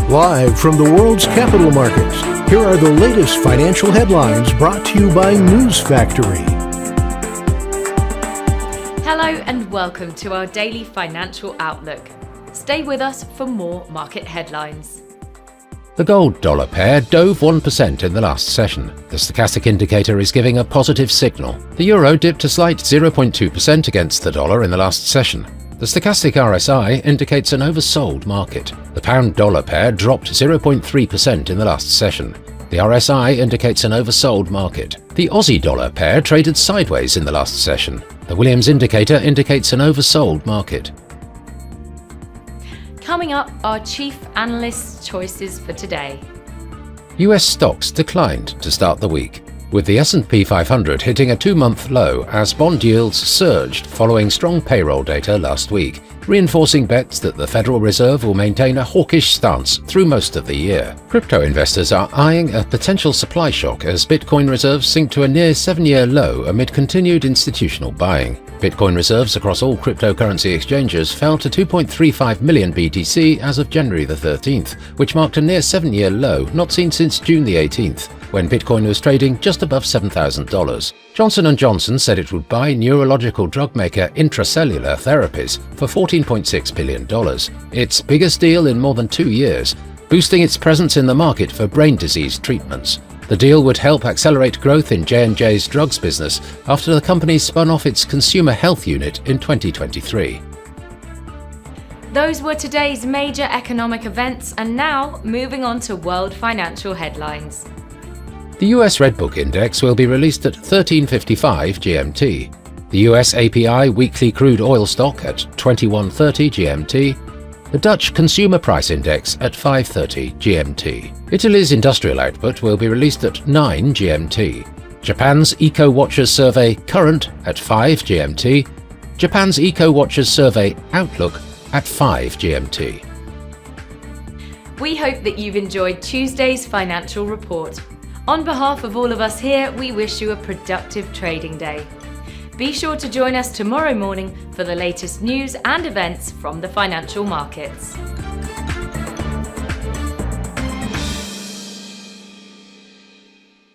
Live from the world's capital markets, here are the latest financial headlines brought to you by News Factory. Hello and welcome to our daily financial outlook. Stay with us for more market headlines. The gold-dollar pair dove 1% in the last session. The stochastic indicator is giving a positive signal. The euro dipped a slight 0.2% against the dollar in the last session. The stochastic RSI indicates an oversold market. The pound-dollar pair dropped 0.3% in the last session. The RSI indicates an oversold market. The Aussie-dollar pair traded sideways in the last session. The Williams indicator indicates an oversold market. Coming up, our chief analyst's choices for today. US stocks declined to start the week, with the S&P 500 hitting a two-month low as bond yields surged following strong payroll data last week, reinforcing bets that the Federal Reserve will maintain a hawkish stance through most of the year. Crypto investors are eyeing a potential supply shock as Bitcoin reserves sink to a near 7-year low amid continued institutional buying. Bitcoin reserves across all cryptocurrency exchanges fell to 2.35 million BTC as of January the 13th, which marked a near 7-year low not seen since June the 18th, when Bitcoin was trading just above $7,000. Johnson & Johnson said it would buy neurological drug maker Intra-Cellular Therapies for $14.6 billion, its biggest deal in more than 2 years, boosting its presence in the market for brain disease treatments. The deal would help accelerate growth in J&J's drugs business after the company spun off its consumer health unit in 2023. Those were today's major economic events, and now moving on to world financial headlines. The US Redbook Index will be released at 13:55 GMT. The US API weekly crude oil stock at 21:30 GMT. The Dutch Consumer Price Index at 5:30 GMT. Italy's industrial output will be released at 9 GMT. Japan's Eco Watchers Survey Current at 5 GMT. Japan's Eco Watchers Survey Outlook at 5 GMT. We hope that you've enjoyed Tuesday's financial report. On behalf of all of us here, we wish you a productive trading day. Be sure to join us tomorrow morning for the latest news and events from the financial markets.